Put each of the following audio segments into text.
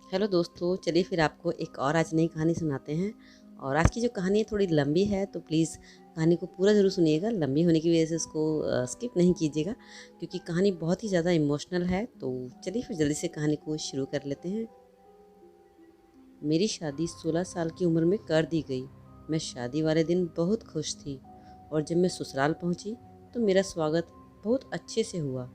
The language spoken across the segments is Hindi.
हेलो दोस्तों, चलिए फिर आपको एक और आज नई कहानी सुनाते हैं। और आज की जो कहानी है थोड़ी लंबी है, तो प्लीज़ कहानी को पूरा ज़रूर सुनिएगा। लंबी होने की वजह से उसको स्किप नहीं कीजिएगा, क्योंकि कहानी बहुत ही ज़्यादा इमोशनल है। तो चलिए फिर जल्दी से कहानी को शुरू कर लेते हैं। मेरी शादी 16 साल की उम्र में कर दी गई। मैं शादी वाले दिन बहुत खुश थी, और जब मैं ससुराल पहुंची तो मेरा स्वागत बहुत अच्छे से हुआ।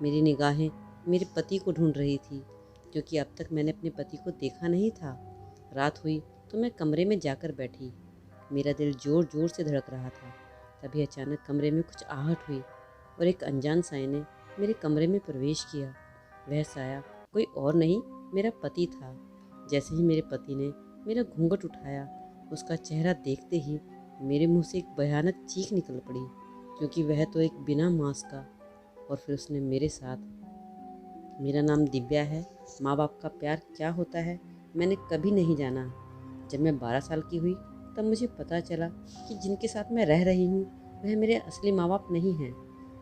मेरी निगाहें मेरे पति को ढूंढ रही थी, क्योंकि अब तक मैंने अपने पति को देखा नहीं था। रात हुई तो मैं कमरे में जाकर बैठी। मेरा दिल ज़ोर ज़ोर से धड़क रहा था। तभी अचानक कमरे में कुछ आहट हुई, और एक अनजान साए ने मेरे कमरे में प्रवेश किया। वह साया कोई और नहीं, मेरा पति था। जैसे ही मेरे पति ने मेरा घूंघट उठाया, उसका चेहरा देखते ही मेरे मुंह से एक भयानक चीख निकल पड़ी, क्योंकि वह तो एक बिना मांस का। और फिर उसने मेरे साथ, मेरा नाम दिव्या है, माँ बाप का प्यार क्या होता है मैंने कभी नहीं जाना। जब मैं 12 साल की हुई तब मुझे पता चला कि जिनके साथ मैं रह रही हूँ वह मेरे असली माँ बाप नहीं हैं।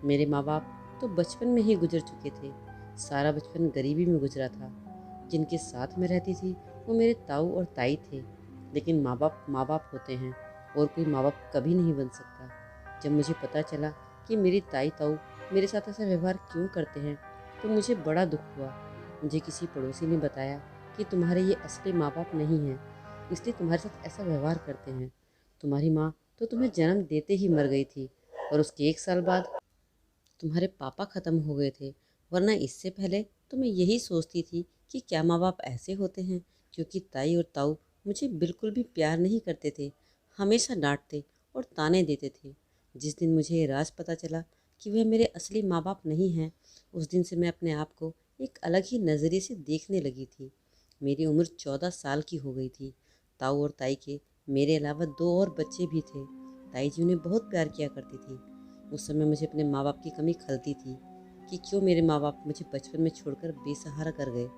मेरे माँ बाप तो बचपन में ही गुजर चुके थे। सारा बचपन गरीबी में गुजरा था। जिनके साथ मैं रहती थी वो मेरे ताऊ और ताई थे। लेकिन माँ बाप होते हैं, और कोई माँ बाप कभी नहीं बन सकता। जब मुझे पता चला कि मेरी ताई ताऊ मेरे साथ ऐसा व्यवहार क्यों करते हैं, तो मुझे बड़ा दुख हुआ। मुझे किसी पड़ोसी ने बताया कि तुम्हारे ये असली माँ बाप नहीं हैं, इसलिए तुम्हारे साथ ऐसा व्यवहार करते हैं। तुम्हारी माँ तो तुम्हें जन्म देते ही मर गई थी, और उसके 1 साल बाद तुम्हारे पापा ख़त्म हो गए थे। वरना इससे पहले तो मैं यही सोचती थी कि क्या माँ बाप ऐसे होते हैं, क्योंकि ताई और ताऊ मुझे बिल्कुल भी प्यार नहीं करते थे। हमेशा डांटते और ताने देते थे। जिस दिन मुझे ये राज पता चला कि वह मेरे असली माँ बाप नहीं हैं, उस दिन से मैं अपने आप को एक अलग ही नज़रिए से देखने लगी थी। मेरी उम्र 14 साल की हो गई थी। ताऊ और ताई के मेरे अलावा 2 और बच्चे भी थे। ताई जी उन्हें बहुत प्यार किया करती थी। उस समय मुझे अपने माँ बाप की कमी खलती थी कि क्यों मेरे माँ बाप मुझे बचपन में छोड़कर बेसहारा कर गए।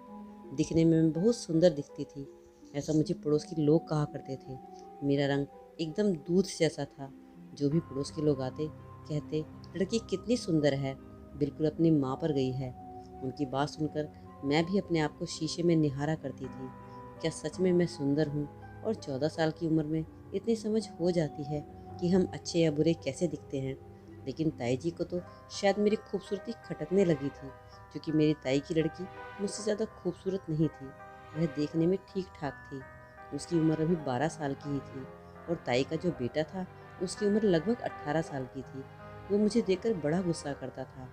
दिखने में मैं बहुत सुंदर दिखती थी, ऐसा मुझे पड़ोस के लोग कहा करते थे। मेरा रंग एकदम दूध जैसा था। जो भी पड़ोस के लोग आते कहते, लड़की कितनी सुंदर है, बिल्कुल अपनी माँ पर गई है। उनकी बात सुनकर मैं भी अपने आप को शीशे में निहारा करती थी। क्या सच में मैं सुंदर हूँ? और 14 साल की उम्र में इतनी समझ हो जाती है कि हम अच्छे या बुरे कैसे दिखते हैं। लेकिन ताई जी को तो शायद मेरी खूबसूरती खटकने लगी थी, क्योंकि मेरी ताई की लड़की मुझसे ज़्यादा खूबसूरत नहीं थी। वह देखने में ठीक ठाक थी। उसकी उम्र अभी 12 साल की ही थी, और ताई का जो बेटा था उसकी उम्र लगभग 18 साल की थी। वो मुझे देखकर बड़ा गुस्सा करता था।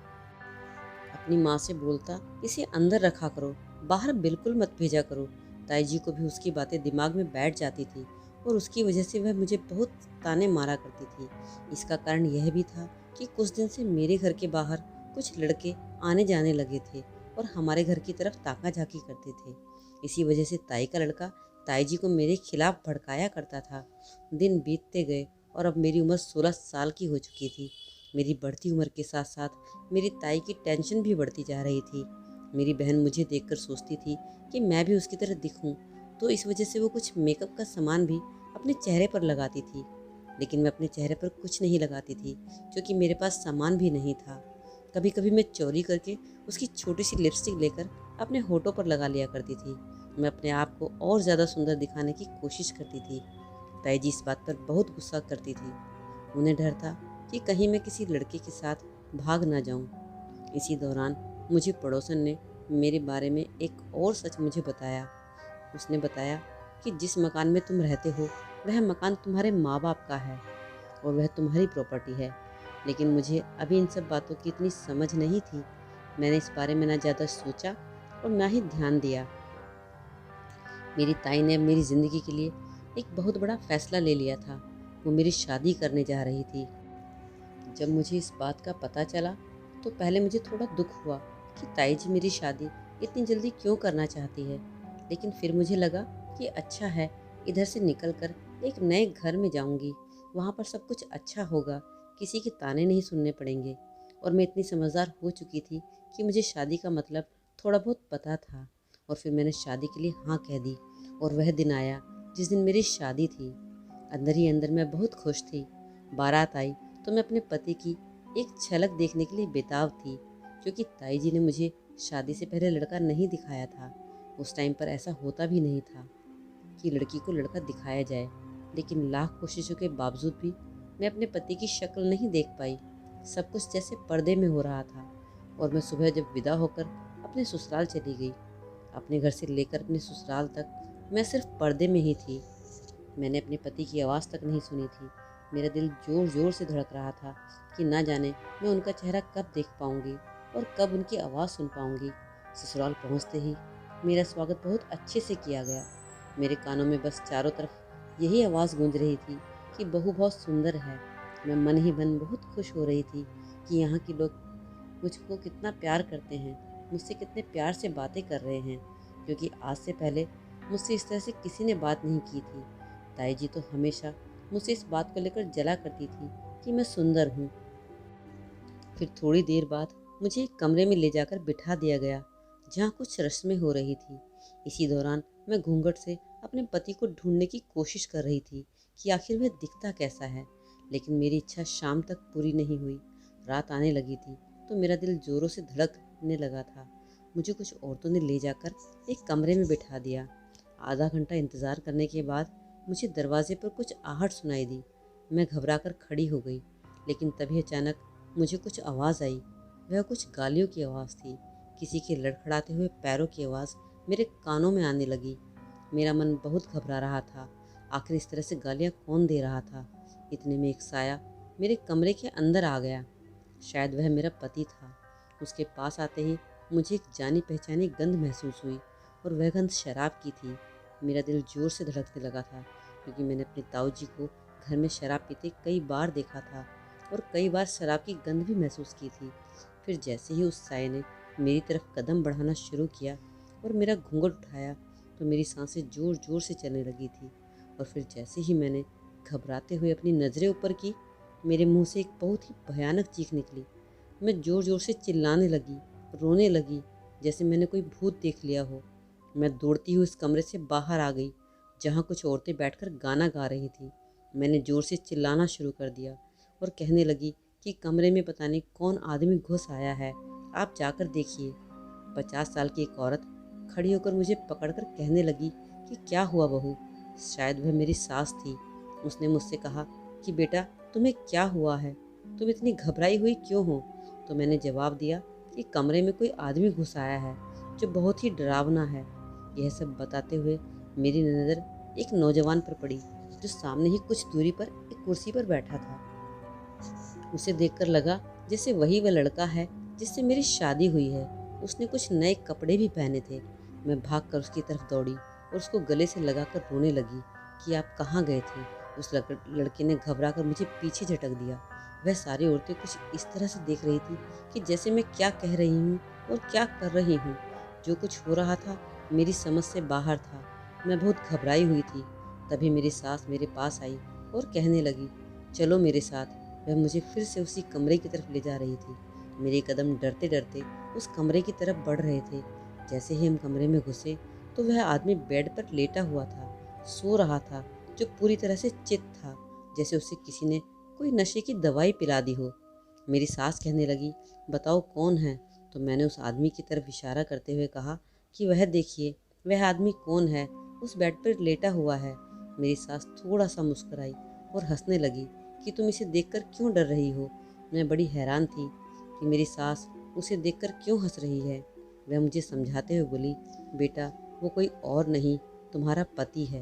अपनी माँ से बोलता, इसे अंदर रखा करो, बाहर बिल्कुल मत भेजा करो। ताई जी को भी उसकी बातें दिमाग में बैठ जाती थी, और उसकी वजह से वह मुझे बहुत ताने मारा करती थी। इसका कारण यह भी था कि कुछ दिन से मेरे घर के बाहर कुछ लड़के आने जाने लगे थे, और हमारे घर की तरफ ताका झाकी करते थे। इसी वजह से ताई का लड़का ताई जी को मेरे खिलाफ भड़काया करता था। दिन बीतते गए, और अब मेरी उम्र 16 साल की हो चुकी थी। मेरी बढ़ती उम्र के साथ साथ मेरी ताई की टेंशन भी बढ़ती जा रही थी। मेरी बहन मुझे देखकर सोचती थी कि मैं भी उसकी तरह दिखूं, तो इस वजह से वो कुछ मेकअप का सामान भी अपने चेहरे पर लगाती थी। लेकिन मैं अपने चेहरे पर कुछ नहीं लगाती थी, क्योंकि मेरे पास सामान भी नहीं था। कभी कभी मैं चोरी करके उसकी छोटी सी लिपस्टिक लेकर अपने होठों पर लगा लिया करती थी। मैं अपने आप को और ज़्यादा सुंदर दिखाने की कोशिश करती थी। ताई जी इस बात पर बहुत गुस्सा करती थी। उन्हें डर था कि कहीं मैं किसी लड़के के साथ भाग ना जाऊं। इसी दौरान मुझे पड़ोसन ने मेरे बारे में एक और सच मुझे बताया। उसने बताया कि जिस मकान में तुम रहते हो वह मकान तुम्हारे माँ बाप का है, और वह तुम्हारी प्रॉपर्टी है। लेकिन मुझे अभी इन सब बातों की इतनी समझ नहीं थी। मैंने इस बारे में ना ज़्यादा सोचा और ना ही ध्यान दिया। मेरी ताई ने मेरी ज़िंदगी के लिए एक बहुत बड़ा फैसला ले लिया था। वो मेरी शादी करने जा रही थी। जब मुझे इस बात का पता चला तो पहले मुझे थोड़ा दुख हुआ कि ताई जी मेरी शादी इतनी जल्दी क्यों करना चाहती है। लेकिन फिर मुझे लगा कि अच्छा है, इधर से निकलकर एक नए घर में जाऊंगी। वहाँ पर सब कुछ अच्छा होगा, किसी के ताने नहीं सुनने पड़ेंगे। और मैं इतनी समझदार हो चुकी थी कि मुझे शादी का मतलब थोड़ा बहुत पता था। और फिर मैंने शादी के लिए हाँ कह दी, और वह दिन आया जिस दिन मेरी शादी थी। अंदर ही अंदर मैं बहुत खुश थी। बारात आई तो मैं अपने पति की एक झलक देखने के लिए बेताब थी, क्योंकि ताई जी ने मुझे शादी से पहले लड़का नहीं दिखाया था। उस टाइम पर ऐसा होता भी नहीं था कि लड़की को लड़का दिखाया जाए, लेकिन लाख कोशिशों के बावजूद भी मैं अपने पति की शक्ल नहीं देख पाई। सब कुछ जैसे पर्दे में हो रहा था और मैं सुबह जब विदा होकर अपने ससुराल चली गई, अपने घर से लेकर अपने ससुराल तक मैं सिर्फ पर्दे में ही थी। मैंने अपने पति की आवाज़ तक नहीं सुनी थी। मेरा दिल ज़ोर ज़ोर से धड़क रहा था कि ना जाने मैं उनका चेहरा कब देख पाऊंगी और कब उनकी आवाज़ सुन पाऊंगी। ससुराल पहुंचते ही मेरा स्वागत बहुत अच्छे से किया गया। मेरे कानों में बस चारों तरफ यही आवाज़ गूंज रही थी कि बहू बहुत सुंदर है। मैं मन ही मन बहुत खुश हो रही थी कि यहाँ के लोग मुझको कितना प्यार करते हैं, मुझसे कितने प्यार से बातें कर रहे हैं, क्योंकि आज से पहले मुझसे इस तरह से किसी ने बात नहीं की थी। ताई जी तो हमेशा मुझसे इस बात को लेकर जला करती थी कि मैं सुंदर हूँ। फिर थोड़ी देर बाद मुझे एक कमरे में ले जाकर बिठा दिया गया जहाँ कुछ रस्में हो रही थी। इसी दौरान मैं घूंघट से अपने पति को ढूंढने की कोशिश कर रही थी कि आखिर वह दिखता कैसा है, लेकिन मेरी इच्छा शाम तक पूरी नहीं हुई। रात आने लगी थी तो मेरा दिल जोरों से धड़कने लगा था। मुझे कुछ औरतों ने ले जाकर एक कमरे में बिठा दिया। आधा घंटा इंतज़ार करने के बाद मुझे दरवाजे पर कुछ आहट सुनाई दी। मैं घबराकर खड़ी हो गई, लेकिन तभी अचानक मुझे कुछ आवाज़ आई। वह कुछ गालियों की आवाज़ थी। किसी के लड़खड़ाते हुए पैरों की आवाज़ मेरे कानों में आने लगी। मेरा मन बहुत घबरा रहा था। आखिर इस तरह से गालियाँ कौन दे रहा था? इतने में एक साया मेरे कमरे के अंदर आ गया। शायद वह मेरा पति था। उसके पास आते ही मुझे एक जानी पहचानी गंध महसूस हुई और वह गंध शराब की थी। मेरा दिल जोर से धड़कने लगा था, क्योंकि मैंने अपने ताऊ जी को घर में शराब पीते कई बार देखा था और कई बार शराब की गंध भी महसूस की थी। फिर जैसे ही उस साये ने मेरी तरफ कदम बढ़ाना शुरू किया और मेरा घूंघट उठाया तो मेरी सांसें ज़ोर ज़ोर से चलने लगी थी। और फिर जैसे ही मैंने घबराते हुए अपनी नज़रें ऊपर की, मेरे मुंह से एक बहुत ही भयानक चीख निकली। मैं ज़ोर ज़ोर से चिल्लाने लगी, रोने लगी, जैसे मैंने कोई भूत देख लिया हो। मैं दौड़ती हुई इस कमरे से बाहर आ गई जहाँ कुछ औरतें बैठकर गाना गा रही थीं। मैंने ज़ोर से चिल्लाना शुरू कर दिया और कहने लगी कि कमरे में पता नहीं कौन आदमी घुस आया है, आप जाकर देखिए। 50 साल की एक औरत खड़ी होकर मुझे पकड़कर कहने लगी कि क्या हुआ बहू? शायद वह मेरी सास थी। उसने मुझसे कहा कि बेटा, तुम्हें क्या हुआ है? तुम इतनी घबराई हुई क्यों हो? तो मैंने जवाब दिया कि कमरे में कोई आदमी घुस आया है जो बहुत ही डरावना है। यह सब बताते हुए मेरी नज़र एक नौजवान पर पड़ी जो सामने ही कुछ दूरी पर एक कुर्सी पर बैठा था। उसे देखकर लगा जैसे वही वह लड़का है जिससे मेरी शादी हुई है। उसने कुछ नए कपड़े भी पहने थे। मैं भागकर उसकी तरफ दौड़ी और उसको गले से लगाकर रोने लगी कि आप कहाँ गए थे? उस लड़के ने घबराकर मुझे पीछे झटक दिया। वह सारी औरतें कुछ इस तरह से देख रही थी कि जैसे मैं क्या कह रही हूँ और क्या कर रही हूँ। जो कुछ हो रहा था मेरी समझ से बाहर था। मैं बहुत घबराई हुई थी। तभी मेरी सास मेरे पास आई और कहने लगी, चलो मेरे साथ। वह मुझे फिर से उसी कमरे की तरफ ले जा रही थी। मेरे कदम डरते डरते उस कमरे की तरफ बढ़ रहे थे। जैसे ही हम कमरे में घुसे तो वह आदमी बेड पर लेटा हुआ था, सो रहा था, जो पूरी तरह से चित था, जैसे उसे किसी ने कोई नशे की दवाई पिला दी हो। मेरी सास कहने लगी, बताओ कौन है? तो मैंने उस आदमी की तरफ इशारा करते हुए कहा कि वह देखिए, वह आदमी कौन है, उस बेड पर लेटा हुआ है। मेरी सास थोड़ा सा मुस्कुराई और हंसने लगी कि तुम इसे देखकर क्यों डर रही हो। मैं बड़ी हैरान थी कि मेरी सास उसे देखकर क्यों हंस रही है। वह मुझे समझाते हुए बोली, बेटा, वो कोई और नहीं, तुम्हारा पति है।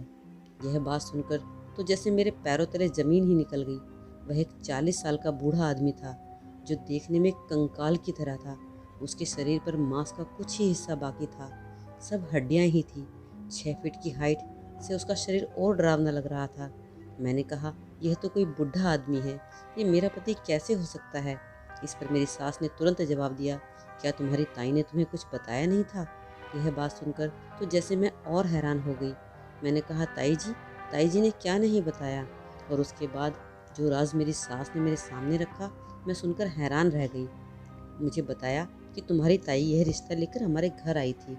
यह बात सुनकर तो जैसे मेरे पैरों तले ज़मीन ही निकल गई। वह एक 40 साल का बूढ़ा आदमी था जो देखने में कंकाल की तरह था। उसके शरीर पर मांस का कुछ ही हिस्सा बाकी था, सब हड्डियां ही थी। 6 फीट की हाइट से उसका शरीर और डरावना लग रहा था। मैंने कहा, यह तो कोई बुढ़ा आदमी है, ये मेरा पति कैसे हो सकता है? इस पर मेरी सास ने तुरंत जवाब दिया, क्या तुम्हारी ताई ने तुम्हें कुछ बताया नहीं था? यह बात सुनकर तो जैसे मैं और हैरान हो गई। मैंने कहा, ताई जी ने क्या नहीं बताया? और उसके बाद जो राज मेरी सास ने मेरे सामने रखा, मैं सुनकर हैरान रह गई। मुझे बताया कि तुम्हारी ताई यह रिश्ता लेकर हमारे घर आई थी।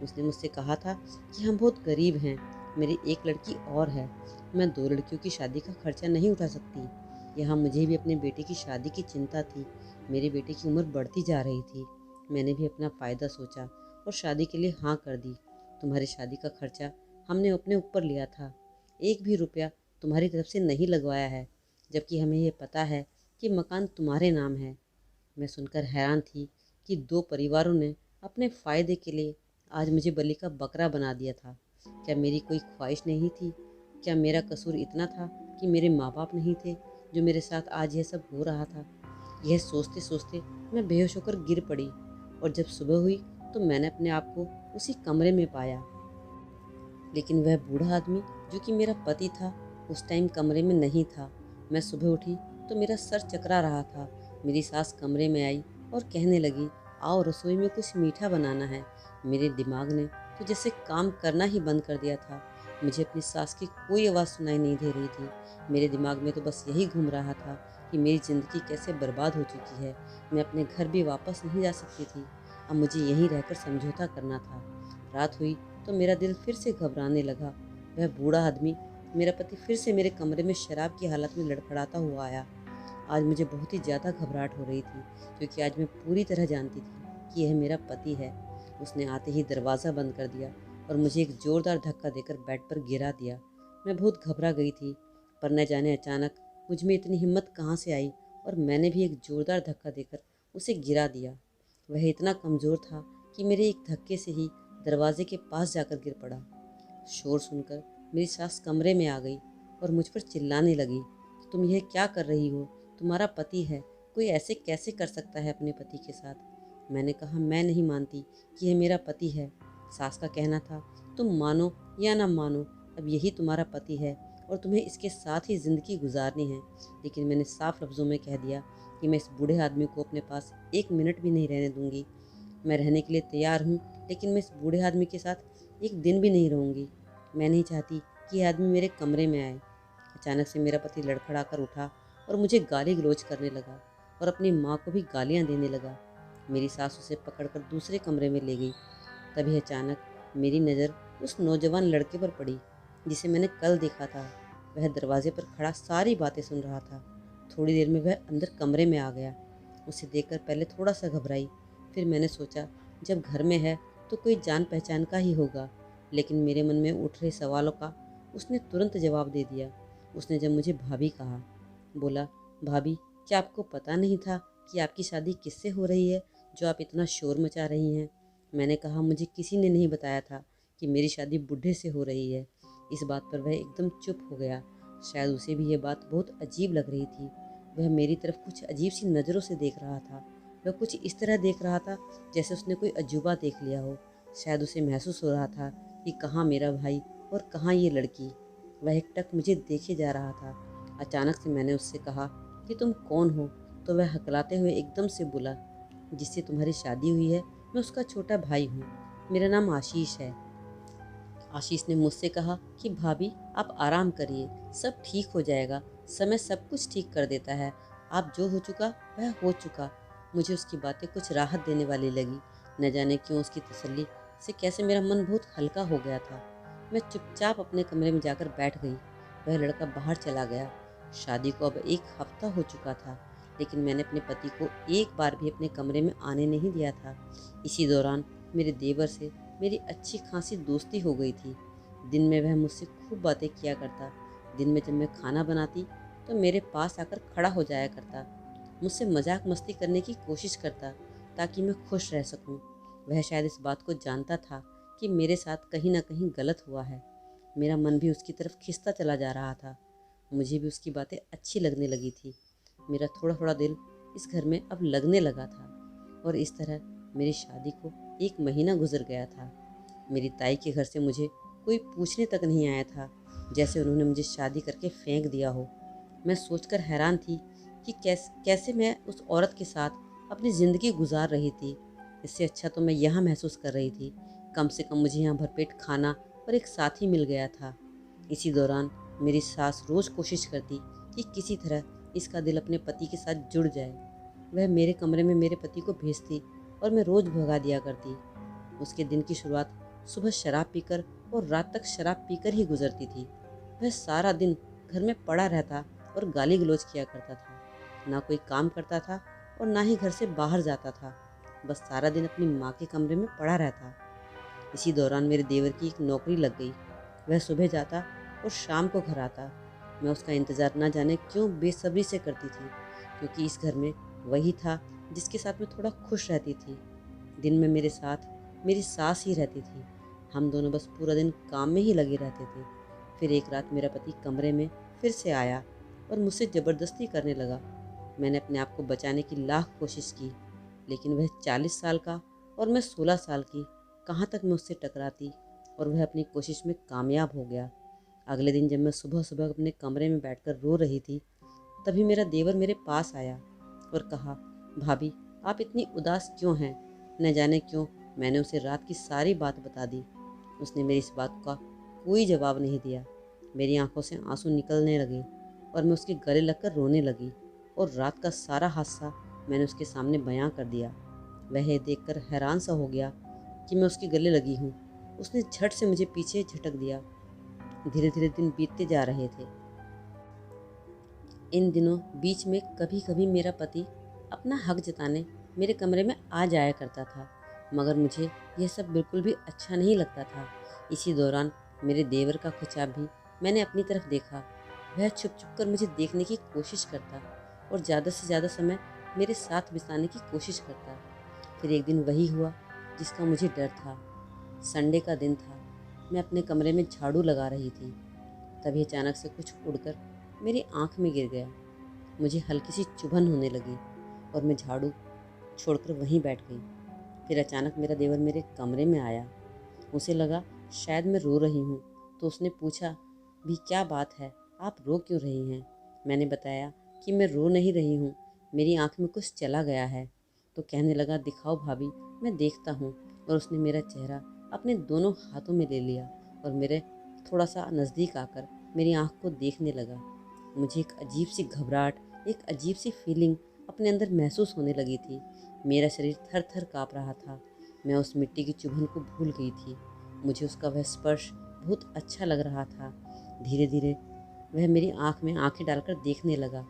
उसने मुझसे कहा था कि हम बहुत गरीब हैं, मेरी एक लड़की और है, मैं 2 लड़कियों की शादी का खर्चा नहीं उठा सकती। यहाँ मुझे भी अपने बेटे की शादी की चिंता थी। मेरे बेटे की उम्र बढ़ती जा रही थी। मैंने भी अपना फ़ायदा सोचा और शादी के लिए हाँ कर दी। तुम्हारी शादी का खर्चा हमने अपने ऊपर लिया था, एक भी रुपया तुम्हारी तरफ से नहीं लगवाया है, जबकि हमें ये पता है कि मकान तुम्हारे नाम है। मैं सुनकर हैरान थी कि दो परिवारों ने अपने फ़ायदे के लिए आज मुझे बलि का बकरा बना दिया था। क्या मेरी कोई ख्वाहिश नहीं थी? क्या मेरा कसूर इतना था कि मेरे माँ बाप नहीं थे जो मेरे साथ आज यह सब हो रहा था? यह सोचते सोचते मैं बेहोश होकर गिर पड़ी, और जब सुबह हुई तो मैंने अपने आप को उसी कमरे में पाया। लेकिन वह बूढ़ा आदमी जो कि मेरा पति था उस टाइम कमरे में नहीं था। मैं सुबह उठी तो मेरा सर चकरा रहा था। मेरी सास कमरे में आई और कहने लगी, आओ रसोई में कुछ मीठा बनाना है। मेरे दिमाग ने तो जैसे काम करना ही बंद कर दिया था। मुझे अपनी सास की कोई आवाज़ सुनाई नहीं दे रही थी। मेरे दिमाग में तो बस यही घूम रहा था कि मेरी ज़िंदगी कैसे बर्बाद हो चुकी है। मैं अपने घर भी वापस नहीं जा सकती थी। अब मुझे यहीं रहकर समझौता करना था। रात हुई तो मेरा दिल फिर से घबराने लगा। वह बूढ़ा आदमी, मेरा पति, फिर से मेरे कमरे में शराब की हालत में लड़खड़ाता हुआ आया। आज मुझे बहुत ही ज़्यादा घबराहट हो रही थी, क्योंकि आज मैं पूरी तरह जानती थी कि यह मेरा पति है। उसने आते ही दरवाज़ा बंद कर दिया और मुझे एक ज़ोरदार धक्का देकर बेड पर गिरा दिया। मैं बहुत घबरा गई थी, पर न जाने अचानक मुझ में इतनी हिम्मत कहाँ से आई और मैंने भी एक ज़ोरदार धक्का देकर उसे गिरा दिया। वह इतना कमज़ोर था कि मेरे एक धक्के से ही दरवाजे के पास जाकर गिर पड़ा। शोर सुनकर मेरी सास कमरे में आ गई और मुझ पर चिल्लाने लगी, तुम यह क्या कर रही हो? तुम्हारा पति है, कोई ऐसे कैसे कर सकता है अपने पति के साथ? मैंने कहा, मैं नहीं मानती कि यह मेरा पति है। सास का कहना था, तुम मानो या ना मानो, अब यही तुम्हारा पति है और तुम्हें इसके साथ ही ज़िंदगी गुजारनी है। लेकिन मैंने साफ लफ्ज़ों में कह दिया कि मैं इस बूढ़े आदमी को अपने पास एक मिनट भी नहीं रहने दूंगी। मैं रहने के लिए तैयार हूँ, लेकिन मैं इस बूढ़े आदमी के साथ एक दिन भी नहीं रहूँगी। मैं नहीं चाहती कि यह आदमी मेरे कमरे में आए। अचानक से मेरा पति लड़खड़ा कर उठा और मुझे गाली गलौज करने लगा और अपनी माँ को भी गालियाँ देने लगा। मेरी सास उसे पकड़कर दूसरे कमरे में ले गई। तभी अचानक मेरी नज़र उस नौजवान लड़के पर पड़ी जिसे मैंने कल देखा था। वह दरवाजे पर खड़ा सारी बातें सुन रहा था। थोड़ी देर में वह अंदर कमरे में आ गया। उसे देखकर पहले थोड़ा सा घबराई, फिर मैंने सोचा जब घर में है तो कोई जान पहचान का ही होगा। लेकिन मेरे मन में उठ रहे सवालों का उसने तुरंत जवाब दे दिया। उसने जब मुझे भाभी कहा, बोला, भाभी, क्या आपको पता नहीं था कि आपकी शादी किससे हो रही है जो आप इतना शोर मचा रही हैं? मैंने कहा, मुझे किसी ने नहीं बताया था कि मेरी शादी बूढ़े से हो रही है। इस बात पर वह एकदम चुप हो गया। शायद उसे भी यह बात बहुत अजीब लग रही थी। वह मेरी तरफ कुछ अजीब सी नज़रों से देख रहा था। वह कुछ इस तरह देख रहा था जैसे उसने कोई अजूबा देख लिया हो। शायद उसे महसूस हो रहा था कि कहाँ मेरा भाई और कहाँ ये लड़की। वह एकटक मुझे देखे जा रहा था। अचानक से मैंने उससे कहा कि तुम कौन हो? तो वह हकलाते हुए एकदम से बोला, जिससे तुम्हारी शादी हुई है मैं उसका छोटा भाई हूँ। मेरा नाम आशीष है। आशीष ने मुझसे कहा कि भाभी, आप आराम करिए, सब ठीक हो जाएगा, समय सब कुछ ठीक कर देता है। आप जो हो चुका वह हो चुका। मुझे उसकी बातें कुछ राहत देने वाली लगी। न जाने क्यों उसकी तसल्ली से कैसे मेरा मन बहुत हल्का हो गया था। मैं चुपचाप अपने कमरे में जाकर बैठ गई। वह लड़का बाहर चला गया। शादी को अब एक हफ्ता हो चुका था, लेकिन मैंने अपने पति को एक बार भी अपने कमरे में आने नहीं दिया था। इसी दौरान मेरे देवर से मेरी अच्छी खासी दोस्ती हो गई थी। दिन में वह मुझसे खूब बातें किया करता। दिन में जब मैं खाना बनाती तो मेरे पास आकर खड़ा हो जाया करता। मुझसे मजाक मस्ती करने की कोशिश करता ताकि मैं खुश रह सकूं। वह शायद इस बात को जानता था कि मेरे साथ कहीं ना कहीं गलत हुआ है। मेरा मन भी उसकी तरफ खिंचता चला जा रहा था। मुझे भी उसकी बातें अच्छी लगने लगी थी। मेरा थोड़ा थोड़ा दिल इस घर में अब लगने लगा था। और इस तरह मेरी शादी को एक महीना गुजर गया था। मेरी ताई के घर से मुझे कोई पूछने तक नहीं आया था, जैसे उन्होंने मुझे शादी करके फेंक दिया हो। मैं सोचकर हैरान थी कि कैसे मैं उस औरत के साथ अपनी ज़िंदगी गुजार रही थी। इससे अच्छा तो मैं यहाँ महसूस कर रही थी। कम से कम मुझे यहाँ भरपेट खाना और एक साथी मिल गया था। इसी दौरान मेरी सास रोज़ कोशिश करती कि किसी तरह इसका दिल अपने पति के साथ जुड़ जाए। वह मेरे कमरे में मेरे पति को भेजती और मैं रोज़ भगा दिया करती। उसके दिन की शुरुआत सुबह शराब पीकर और रात तक शराब पीकर ही गुजरती थी। वह सारा दिन घर में पड़ा रहता और गाली गलौज किया करता था। ना कोई काम करता था और ना ही घर से बाहर जाता था। बस सारा दिन अपनी माँ के कमरे में पड़ा रहता। इसी दौरान मेरे देवर की एक नौकरी लग गई। वह सुबह जाता और शाम को घर आता। मैं उसका इंतज़ार ना जाने क्यों बेसब्री से करती थी, क्योंकि इस घर में वही था जिसके साथ मैं थोड़ा खुश रहती थी। दिन में मेरे साथ मेरी सास ही रहती थी। हम दोनों बस पूरा दिन काम में ही लगे रहते थे। फिर एक रात मेरा पति कमरे में फिर से आया और मुझसे ज़बरदस्ती करने लगा। मैंने अपने आप को बचाने की लाख कोशिश की, लेकिन वह 40 साल का और मैं 16 साल की, कहाँ तक मैं उससे टकराती, और वह अपनी कोशिश में कामयाब हो गया। अगले दिन जब मैं सुबह सुबह अपने कमरे में बैठकर रो रही थी, तभी मेरा देवर मेरे पास आया और कहा, भाभी आप इतनी उदास क्यों हैं? न जाने क्यों मैंने उसे रात की सारी बात बता दी। उसने मेरी इस बात का कोई जवाब नहीं दिया। मेरी आंखों से आंसू निकलने लगे और मैं उसके गले लगकर रोने लगी, और रात का सारा हादसा मैंने उसके सामने बयां कर दिया। वह ये देखकर हैरान सा हो गया कि मैं उसके गले लगी हूँ। उसने झट से मुझे पीछे झटक दिया। धीरे धीरे दिन बीतते जा रहे थे। इन दिनों बीच में कभी कभी मेरा पति अपना हक जताने मेरे कमरे में आ जाया करता था, मगर मुझे यह सब बिल्कुल भी अच्छा नहीं लगता था। इसी दौरान मेरे देवर का खिंचाव भी मैंने अपनी तरफ देखा। वह छुप छुप कर मुझे देखने की कोशिश करता और ज़्यादा से ज़्यादा समय मेरे साथ बिताने की कोशिश करता। फिर एक दिन वही हुआ जिसका मुझे डर था। संडे का दिन था। मैं अपने कमरे में झाड़ू लगा रही थी, तभी अचानक से कुछ उड़कर मेरी आंख में गिर गया। मुझे हल्की सी चुभन होने लगी और मैं झाड़ू छोड़कर वहीं बैठ गई। फिर अचानक मेरा देवर मेरे कमरे में आया। उसे लगा शायद मैं रो रही हूँ, तो उसने पूछा, भी क्या बात है, आप रो क्यों रही हैं? मैंने बताया कि मैं रो नहीं रही हूँ, मेरी आंख में कुछ चला गया है। तो कहने लगा, दिखाओ भाभी, मैं देखता हूँ। और उसने मेरा चेहरा अपने दोनों हाथों में ले लिया और मेरे थोड़ा सा नज़दीक आकर मेरी आंख को देखने लगा। मुझे एक अजीब सी घबराहट, एक अजीब सी फीलिंग अपने अंदर महसूस होने लगी थी। मेरा शरीर थर थर काँप रहा था। मैं उस मिट्टी की चुभन को भूल गई थी। मुझे उसका वह स्पर्श बहुत अच्छा लग रहा था। धीरे धीरे वह मेरी आँख में आंखें डालकर देखने लगा।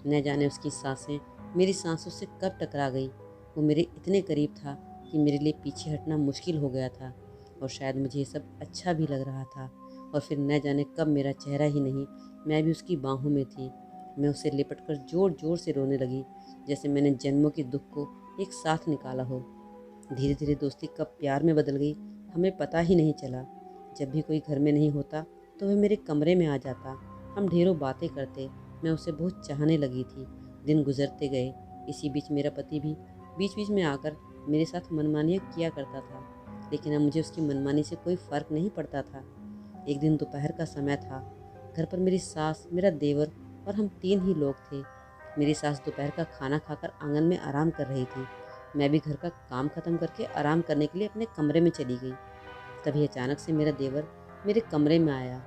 न जाने उसकी सांसें मेरी सांसों से कब टकरा गई। वो मेरे इतने करीब था कि मेरे लिए पीछे हटना मुश्किल हो गया था, और शायद मुझे ये सब अच्छा भी लग रहा था। और फिर न जाने कब मेरा चेहरा ही नहीं, मैं भी उसकी बाहों में थी। मैं उसे लिपटकर ज़ोर ज़ोर से रोने लगी, जैसे मैंने जन्मों के दुख को एक साथ निकाला हो। धीरे धीरे दोस्ती कब प्यार में बदल गई, हमें पता ही नहीं चला। जब भी कोई घर में नहीं होता तो वह मेरे कमरे में आ जाता। हम ढेरों बातें करते। मैं उसे बहुत चाहने लगी थी। दिन गुजरते गए। इसी बीच मेरा पति भी बीच बीच में आकर मेरे साथ मनमानियाँ किया करता था, लेकिन अब मुझे उसकी मनमानी से कोई फ़र्क नहीं पड़ता था। एक दिन दोपहर का समय था। घर पर मेरी सास, मेरा देवर और हम 3 ही लोग थे। मेरी सास दोपहर का खाना खाकर आंगन में आराम कर रही थी। मैं भी घर का काम खत्म करके आराम करने के लिए अपने कमरे में चली गई। तभी अचानक से मेरा देवर मेरे कमरे में आया।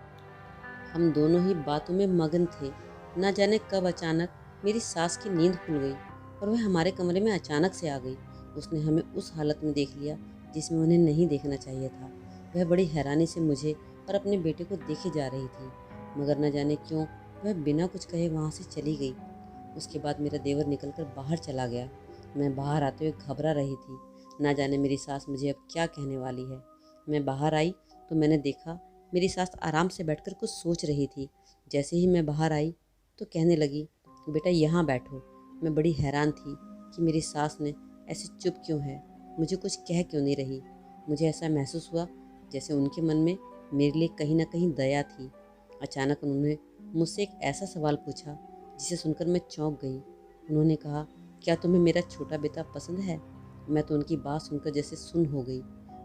हम दोनों ही बातों में मगन थे। ना जाने कब अचानक मेरी सास की नींद खुल गई और वह हमारे कमरे में अचानक से आ गई। उसने हमें उस हालत में देख लिया जिसमें उन्हें नहीं देखना चाहिए था। वह बड़ी हैरानी से मुझे और अपने बेटे को देखे जा रही थी, मगर न जाने क्यों वह बिना कुछ कहे वहाँ से चली गई। उसके बाद मेरा देवर निकलकर बाहर चला गया। मैं बाहर आते हुए घबरा रही थी। ना जाने मेरी सास मुझे अब क्या कहने वाली है। मैं बाहर आई तो मैंने देखा मेरी सास आराम से बैठकर कुछ सोच रही थी। जैसे ही मैं बाहर आई तो कहने लगी, बेटा यहाँ बैठो। मैं बड़ी हैरान थी कि मेरी सास ने ऐसे चुप क्यों है, मुझे कुछ कह क्यों नहीं रही। मुझे ऐसा महसूस हुआ जैसे उनके मन में मेरे लिए कहीं ना कहीं दया थी। अचानक उन्होंने मुझसे एक ऐसा सवाल पूछा जिसे सुनकर मैं चौंक गई। उन्होंने कहा, क्या तुम्हें मेरा छोटा बेटा पसंद है? मैं तो उनकी बात सुनकर जैसे सुन हो गई।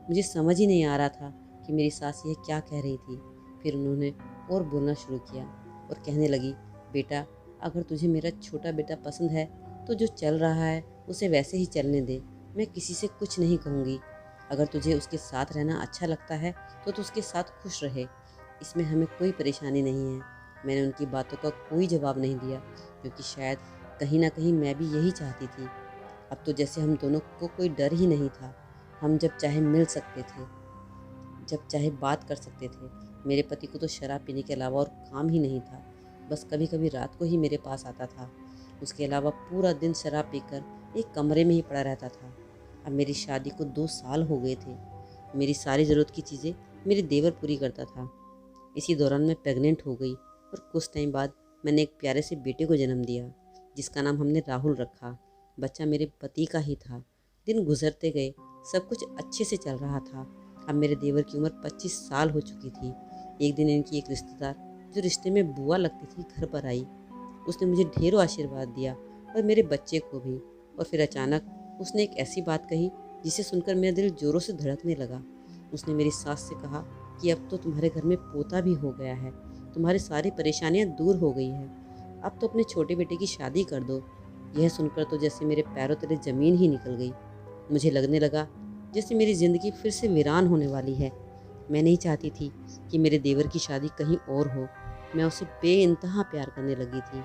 मुझे समझ ही नहीं आ रहा था कि मेरी सास यह क्या कह रही थी। फिर उन्होंने और बोलना शुरू किया और कहने लगी, बेटा अगर तुझे मेरा छोटा बेटा पसंद है तो जो चल रहा है उसे वैसे ही चलने दे। मैं किसी से कुछ नहीं कहूँगी। अगर तुझे उसके साथ रहना अच्छा लगता है तो तू उसके साथ खुश रहे, इसमें हमें कोई परेशानी नहीं है। मैंने उनकी बातों का कोई जवाब नहीं दिया, क्योंकि शायद कहीं ना कहीं मैं भी यही चाहती थी। अब तो जैसे हम दोनों को कोई डर ही नहीं था। हम जब चाहे मिल सकते थे, जब चाहे बात कर सकते थे। मेरे पति को तो शराब पीने के अलावा और काम ही नहीं था। बस कभी कभी रात को ही मेरे पास आता था। उसके अलावा पूरा दिन शराब पीकर एक कमरे में ही पड़ा रहता था। अब मेरी शादी को 2 साल हो गए थे। मेरी सारी ज़रूरत की चीज़ें मेरे देवर पूरी करता था। इसी दौरान मैं प्रेग्नेंट हो गई और कुछ टाइम बाद मैंने एक प्यारे से बेटे को जन्म दिया, जिसका नाम हमने राहुल रखा। बच्चा मेरे पति का ही था। दिन गुजरते गए, सब कुछ अच्छे से चल रहा था। अब मेरे देवर की उम्र 25 साल हो चुकी थी। एक दिन इनकी एक रिश्तेदार, जो रिश्ते में बुआ लगती थी, घर पर आई। उसने मुझे ढेरों आशीर्वाद दिया और मेरे बच्चे को भी। और फिर अचानक उसने एक ऐसी बात कही जिसे सुनकर मेरा दिल जोरों से धड़कने लगा। उसने मेरी सास से कहा कि अब तो तुम्हारे घर में पोता भी हो गया है, तुम्हारी सारी परेशानियां दूर हो गई है, अब तो अपने छोटे बेटे की शादी कर दो। यह सुनकर तो जैसे मेरे पैरों तले ज़मीन ही निकल गई। मुझे लगने लगा जैसे मेरी ज़िंदगी फिर से वीरान होने वाली है। मैं नहीं चाहती थी कि मेरे देवर की शादी कहीं और हो। मैं उसे बेइंतहा प्यार करने लगी थी।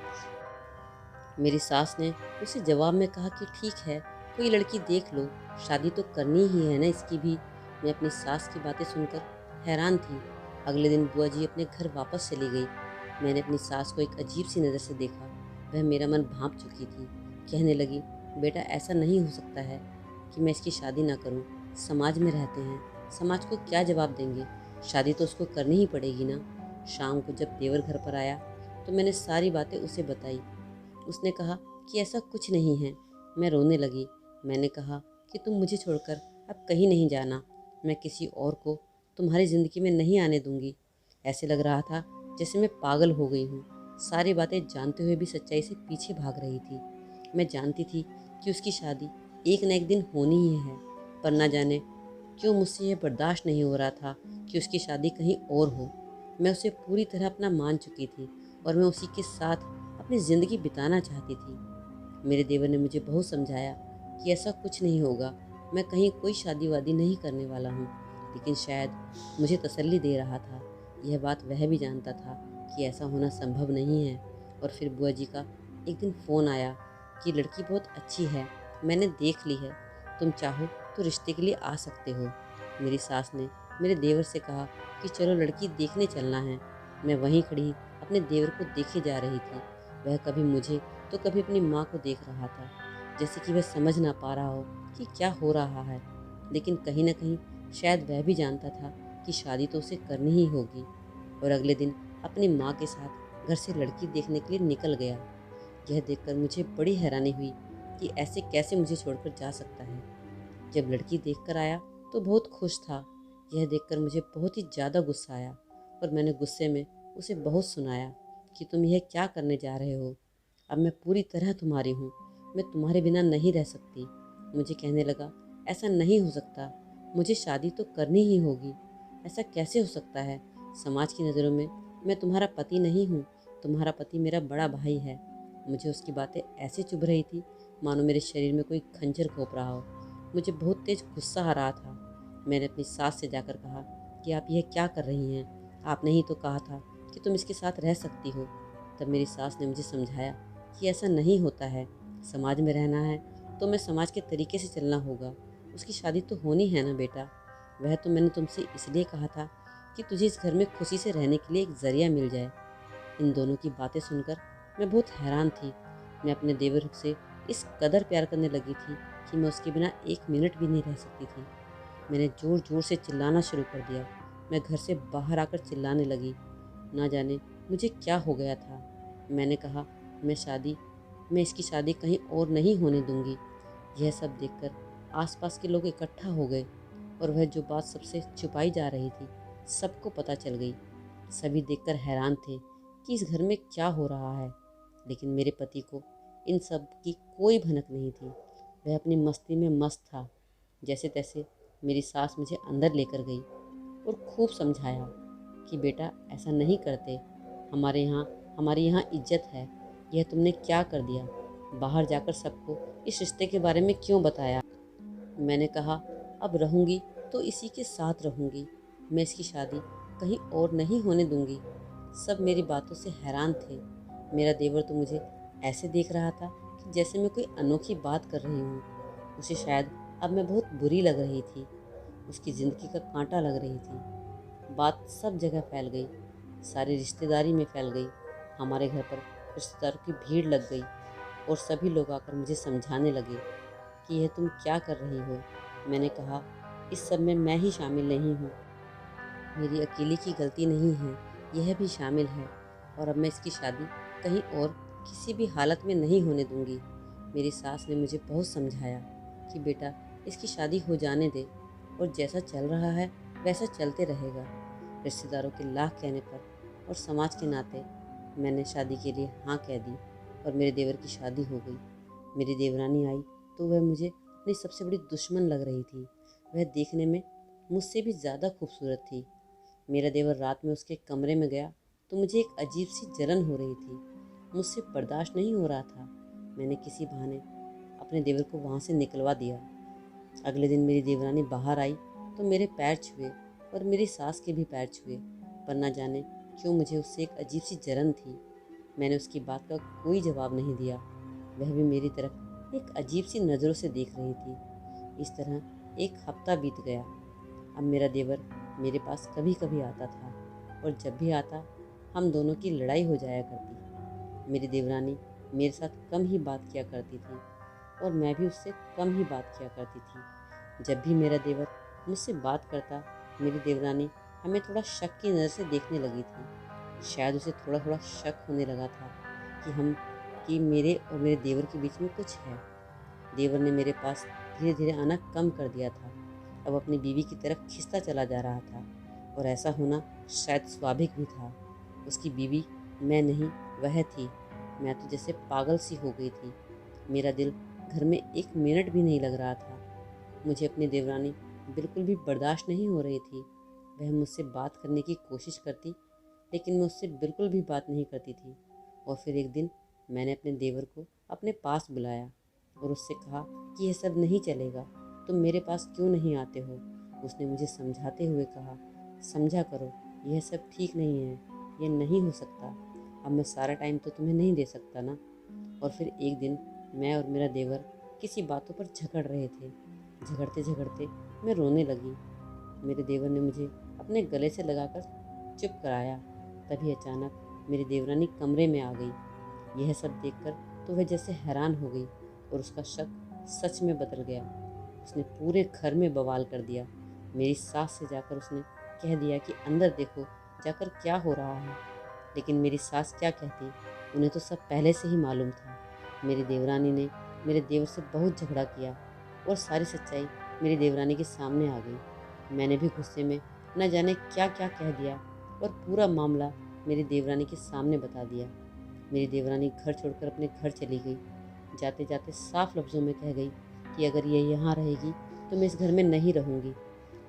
मेरी सास ने उसे जवाब में कहा कि ठीक है, कोई लड़की देख लो, शादी तो करनी ही है ना इसकी भी। मैं अपनी सास की बातें सुनकर हैरान थी। अगले दिन बुआ जी अपने घर वापस चली गई। मैंने अपनी सास को एक अजीब सी नज़र से देखा। वह मेरा मन भांप चुकी थी। कहने लगी, बेटा ऐसा नहीं हो सकता है कि मैं इसकी शादी ना करूं। समाज में रहते हैं, समाज को क्या जवाब देंगे, शादी तो उसको करनी ही पड़ेगी ना। शाम को जब देवर घर पर आया तो मैंने सारी बातें उसे बताई। उसने कहा कि ऐसा कुछ नहीं है। मैं रोने लगी। मैंने कहा कि तुम मुझे छोड़कर अब कहीं नहीं जाना, मैं किसी और को तुम्हारी ज़िंदगी में नहीं आने दूंगी। ऐसे लग रहा था जैसे मैं पागल हो गई हूँ। सारी बातें जानते हुए भी सच्चाई से पीछे भाग रही थी। मैं जानती थी कि उसकी शादी एक न एक दिन होनी ही है, पर न जाने क्यों मुझसे यह बर्दाश्त नहीं हो रहा था कि उसकी शादी कहीं और हो। मैं उसे पूरी तरह अपना मान चुकी थी और मैं उसी के साथ अपनी ज़िंदगी बिताना चाहती थी। मेरे देवर ने मुझे बहुत समझाया कि ऐसा कुछ नहीं होगा, मैं कहीं कोई शादी वादी नहीं करने वाला हूँ। लेकिन शायद मुझे तसल्ली दे रहा था। यह बात वह भी जानता था कि ऐसा होना संभव नहीं है। और फिर बुआ जी का एक दिन फ़ोन आया कि लड़की बहुत अच्छी है, मैंने देख ली है, तुम चाहो तो रिश्ते के लिए आ सकते हो। मेरी सास ने मेरे देवर से कहा कि चलो लड़की देखने चलना है। मैं वहीं खड़ी अपने देवर को देखे जा रही थी। वह कभी मुझे तो कभी अपनी माँ को देख रहा था, जैसे कि वह समझ ना पा रहा हो कि क्या हो रहा है। लेकिन कहीं ना कहीं शायद वह भी जानता था कि शादी तो उसे करनी ही होगी। और अगले दिन अपनी माँ के साथ घर से लड़की देखने के लिए निकल गया। यह देखकर मुझे बड़ी हैरानी हुई कि ऐसे कैसे मुझे छोड़कर जा सकता है। जब लड़की देखकर आया तो बहुत खुश था। यह देखकर मुझे बहुत ही ज़्यादा गुस्सा आया और मैंने गुस्से में उसे बहुत सुनाया कि तुम यह क्या करने जा रहे हो। अब मैं पूरी तरह तुम्हारी हूँ, मैं तुम्हारे बिना नहीं रह सकती। मुझे कहने लगा, ऐसा नहीं हो सकता, मुझे शादी तो करनी ही होगी। ऐसा कैसे हो सकता है, समाज की नज़रों में मैं तुम्हारा पति नहीं हूँ, तुम्हारा पति मेरा बड़ा भाई है। मुझे उसकी बातें ऐसे चुभ रही थी मानो मेरे शरीर में कोई खंजर घोंप रहा हो। मुझे बहुत तेज गुस्सा आ रहा था। मैंने अपनी सास से जाकर कहा कि आप यह क्या कर रही हैं, आपने ही तो कहा था कि तुम इसके साथ रह सकती हो। तब मेरी सास ने मुझे समझाया कि ऐसा नहीं होता है, समाज में रहना है तो मैं समाज के तरीके से चलना होगा। उसकी शादी तो होनी है ना बेटा। वह तो मैंने तुमसे इसलिए कहा था कि तुझे इस घर में खुशी से रहने के लिए एक ज़रिया मिल जाए। इन दोनों की बातें सुनकर मैं बहुत हैरान थी। मैं अपने देवर से इस कदर प्यार करने लगी थी कि मैं उसके बिना एक मिनट भी नहीं रह सकती थी। मैंने ज़ोर ज़ोर से चिल्लाना शुरू कर दिया। मैं घर से बाहर आकर चिल्लाने लगी। ना जाने मुझे क्या हो गया था। मैंने कहा, मैं इसकी शादी कहीं और नहीं होने दूंगी। यह सब देखकर आसपास के लोग इकट्ठा हो गए और वह जो बात सबसे छुपाई जा रही थी सबको पता चल गई। सभी देखकर हैरान थे कि इस घर में क्या हो रहा है। लेकिन मेरे पति को इन सब की कोई भनक नहीं थी। वह अपनी मस्ती में मस्त था। जैसे तैसे मेरी सास मुझे अंदर लेकर गई और खूब समझाया कि बेटा ऐसा नहीं करते, हमारे यहाँ इज्जत है। यह तुमने क्या कर दिया, बाहर जाकर सबको इस रिश्ते के बारे में क्यों बताया। मैंने कहा, अब रहूँगी तो इसी के साथ रहूँगी, मैं इसकी शादी कहीं और नहीं होने दूँगी। सब मेरी बातों से हैरान थे। मेरा देवर तो मुझे ऐसे देख रहा था कि जैसे मैं कोई अनोखी बात कर रही हूँ। उसे शायद अब मैं बहुत बुरी लग रही थी, उसकी ज़िंदगी का कांटा लग रही थी। बात सब जगह फैल गई, सारी रिश्तेदारी में फैल गई। हमारे घर पर रिश्तेदारों की भीड़ लग गई और सभी लोग आकर मुझे समझाने लगे कि यह तुम क्या कर रही हो। मैंने कहा, इस सब में मैं ही शामिल नहीं हूँ। मेरी अकेले की गलती नहीं है, यह भी शामिल है। और अब मैं इसकी शादी कहीं और किसी भी हालत में नहीं होने दूंगी। मेरी सास ने मुझे बहुत समझाया कि बेटा इसकी शादी हो जाने दे, और जैसा चल रहा है वैसा चलते रहेगा। रिश्तेदारों के लाख कहने पर और समाज के नाते मैंने शादी के लिए हाँ कह दी और मेरे देवर की शादी हो गई। मेरी देवरानी आई तो वह मुझे अपनी सबसे बड़ी दुश्मन लग रही थी। वह देखने में मुझसे भी ज़्यादा खूबसूरत थी। मेरा देवर रात में उसके कमरे में गया तो मुझे एक अजीब सी जलन हो रही थी। मुझसे बर्दाश्त नहीं हो रहा था। मैंने किसी बहाने अपने देवर को वहाँ से निकलवा दिया। अगले दिन मेरी देवरानी बाहर आई तो मेरे पैर छुए और मेरी सास के भी पैर छुए, पर न जाने क्यों मुझे उससे एक अजीब सी जलन थी। मैंने उसकी बात का कोई जवाब नहीं दिया। वह भी मेरी तरफ एक अजीब सी नज़रों से देख रही थी। इस तरह एक हफ्ता बीत गया। अब मेरा देवर मेरे पास कभी कभी आता था, और जब भी आता हम दोनों की लड़ाई हो जाया करती। मेरी देवरानी मेरे साथ कम ही बात किया करती थी और मैं भी उससे कम ही बात किया करती थी। जब भी मेरा देवर मुझसे बात करता, मेरी देवरानी हमें थोड़ा शक की नज़र से देखने लगी थी। शायद उसे थोड़ा थोड़ा शक होने लगा था कि मेरे और मेरे देवर के बीच में कुछ है। देवर ने मेरे पास धीरे धीरे आना कम कर दिया था। अब अपनी बीवी की तरफ खिंचता चला जा रहा था, और ऐसा होना शायद स्वाभाविक भी था। उसकी बीवी मैं नहीं, वह थी। मैं तो जैसे पागल सी हो गई थी। मेरा दिल घर में एक मिनट भी नहीं लग रहा था। मुझे अपनी देवरानी बिल्कुल भी बर्दाश्त नहीं हो रही थी। वह मुझसे बात करने की कोशिश करती, लेकिन मैं उससे बिल्कुल भी बात नहीं करती थी। और फिर एक दिन मैंने अपने देवर को अपने पास बुलाया और उससे कहा कि यह सब नहीं चलेगा, तुम मेरे पास क्यों नहीं आते हो। उसने मुझे समझाते हुए कहा, समझा करो, यह सब ठीक नहीं है, यह नहीं हो सकता। अब मैं सारा टाइम तो तुम्हें नहीं दे सकता ना। और फिर एक दिन मैं और मेरा देवर किसी बातों पर झगड़ रहे थे। झगड़ते झगड़ते मैं रोने लगी। मेरे देवर ने मुझे अपने गले से लगाकर चुप कराया। तभी अचानक मेरी देवरानी कमरे में आ गई। यह सब देखकर तो वह जैसे हैरान हो गई और उसका शक सच में बदल गया। उसने पूरे घर में बवाल कर दिया। मेरी सास से जाकर उसने कह दिया कि अंदर देखो जाकर क्या हो रहा है। लेकिन मेरी सास क्या कहती, उन्हें तो सब पहले से ही मालूम था। मेरी देवरानी ने मेरे देवर से बहुत झगड़ा किया और सारी सच्चाई मेरी देवरानी के सामने आ गई। मैंने भी गुस्से में न जाने क्या क्या कह दिया और पूरा मामला मेरी देवरानी के सामने बता दिया। मेरी देवरानी घर छोड़कर अपने घर चली गई। जाते जाते साफ लफ्ज़ों में कह गई कि अगर ये यहाँ रहेगी तो मैं इस घर में नहीं रहूँगी।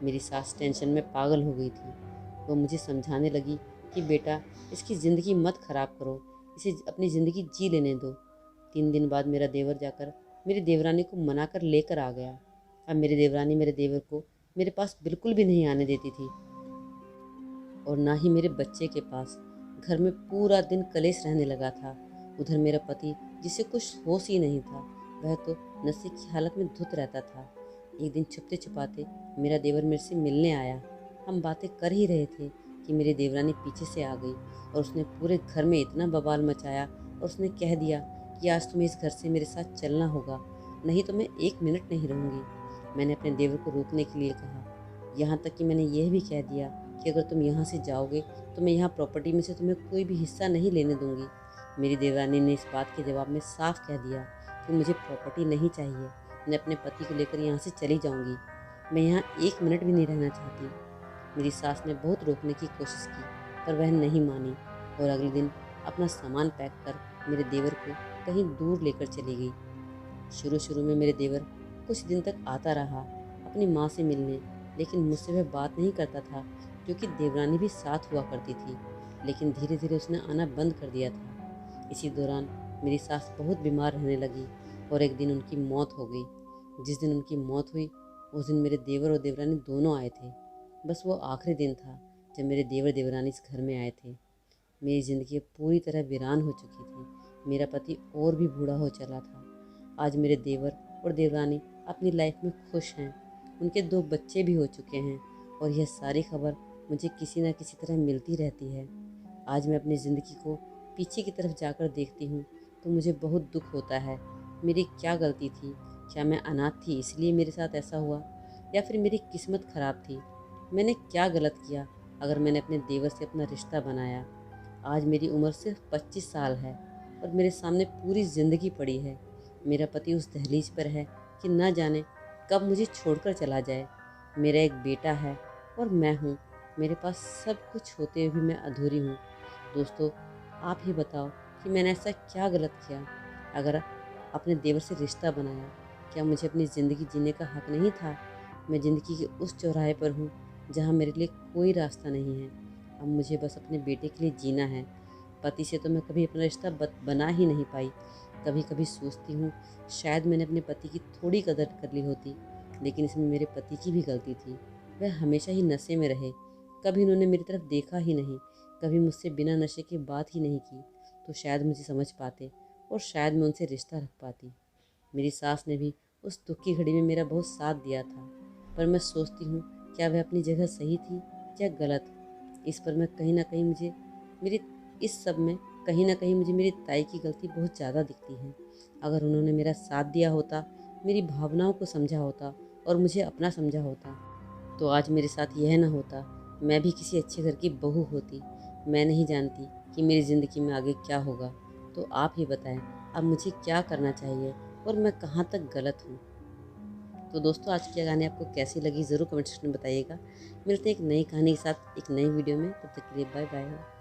मेरी सास टेंशन में पागल हो गई थी। वो मुझे समझाने लगी कि बेटा इसकी ज़िंदगी मत ख़राब करो, इसे अपनी ज़िंदगी जी लेने दो। 3 दिन बाद मेरा देवर जाकर मेरी देवरानी को मनाकर लेकर आ गया। अब मेरी देवरानी मेरे देवर को मेरे पास बिल्कुल भी नहीं आने देती थी, और ना ही मेरे बच्चे के पास। घर में पूरा दिन कलेश रहने लगा था। उधर मेरा पति, जिसे कुछ होश ही नहीं था, वह तो नशे की हालत में धुत रहता था। एक दिन छुपते छुपाते मेरा देवर मेरे से मिलने आया। हम बातें कर ही रहे थे कि मेरी देवरानी पीछे से आ गई और उसने पूरे घर में इतना बवाल मचाया और उसने कह दिया कि आज तुम्हें इस घर से मेरे साथ चलना होगा, नहीं तो मैं 1 मिनट नहीं रहूँगी। मैंने अपने देवर को रोकने के लिए कहा, यहाँ तक कि मैंने यह भी कह दिया कि अगर तुम यहाँ से जाओगे तो मैं यहाँ प्रॉपर्टी में से तुम्हें कोई भी हिस्सा नहीं लेने दूँगी। मेरी देवरानी ने इस बात के जवाब में साफ कह दिया कि मुझे प्रॉपर्टी नहीं चाहिए, मैं अपने पति को लेकर यहाँ से चली जाऊँगी। मैं यहाँ 1 मिनट भी नहीं रहना चाहती। मेरी सास ने बहुत रोकने की कोशिश की, पर वह नहीं मानी और अगले दिन अपना सामान पैक कर मेरे देवर को कहीं दूर लेकर चली गई। शुरू शुरू में मेरे देवर कुछ दिन तक आता रहा अपनी माँ से मिलने, लेकिन मुझसे वह बात नहीं करता था क्योंकि देवरानी भी साथ हुआ करती थी। लेकिन धीरे धीरे उसने आना बंद कर दिया था। इसी दौरान मेरी सास बहुत बीमार रहने लगी और एक दिन उनकी मौत हो गई। जिस दिन उनकी मौत हुई उस दिन मेरे देवर और देवरानी दोनों आए थे। बस वो आखिरी दिन था जब मेरे देवर देवरानी इस घर में आए थे। मेरी ज़िंदगी पूरी तरह वीरान हो चुकी थी। मेरा पति और भी बूढ़ा हो चला था। आज मेरे देवर और देवरानी अपनी लाइफ में खुश हैं। उनके 2 बच्चे भी हो चुके हैं और यह सारी खबर मुझे किसी न किसी तरह मिलती रहती है। आज मैं अपनी ज़िंदगी को पीछे की तरफ जाकर देखती हूँ तो मुझे बहुत दुख होता है। मेरी क्या गलती थी? क्या मैं अनाथ थी इसलिए मेरे साथ ऐसा हुआ? या फिर मेरी किस्मत ख़राब थी? मैंने क्या गलत किया अगर मैंने अपने देवर से अपना रिश्ता बनाया? आज मेरी उम्र सिर्फ 25 साल है और मेरे सामने पूरी ज़िंदगी पड़ी है। मेरा पति उस दहलीज पर है कि न जाने कब मुझे छोड़कर चला जाए। मेरा एक बेटा है और मैं हूँ। मेरे पास सब कुछ होते हुए भी मैं अधूरी हूँ। दोस्तों, आप ही बताओ कि मैंने ऐसा क्या गलत किया? अगर अपने देवर से रिश्ता बनाया, क्या मुझे अपनी ज़िंदगी जीने का हक नहीं था? मैं ज़िंदगी के उस चौराहे पर हूँ जहाँ मेरे लिए कोई रास्ता नहीं है। अब मुझे बस अपने बेटे के लिए जीना है। पति से तो मैं कभी अपना रिश्ता बना ही नहीं पाई। कभी कभी सोचती हूँ शायद मैंने अपने पति की थोड़ी कदर कर ली होती, लेकिन इसमें मेरे पति की भी गलती थी। वह हमेशा ही नशे में रहे, कभी उन्होंने मेरी तरफ देखा ही नहीं, कभी मुझसे बिना नशे की बात ही नहीं की। तो शायद मुझे समझ पाते और शायद मैं उनसे रिश्ता रख पाती। मेरी सास ने भी उस दुख की घड़ी में मेरा बहुत साथ दिया था, पर मैं सोचती हूँ क्या वह अपनी जगह सही थी या गलत। इस पर मैं कहीं ना कहीं मुझे मेरी इस सब में कहीं ना कहीं मुझे मेरी ताई की गलती बहुत ज़्यादा दिखती है। अगर उन्होंने मेरा साथ दिया होता, मेरी भावनाओं को समझा होता और मुझे अपना समझा होता, तो आज मेरे साथ यह ना होता। मैं भी किसी अच्छे घर की बहू होती। मैं नहीं जानती कि मेरी ज़िंदगी में आगे क्या होगा। तो आप ही बताएं, अब मुझे क्या करना चाहिए और मैं कहाँ तक गलत हूँ? तो दोस्तों, आज की कहानी आपको कैसी लगी ज़रूर कमेंट सेक्शन में बताइएगा। मिलते हैं एक नई कहानी के साथ एक नई वीडियो में। तब तक के लिए बाय बाय।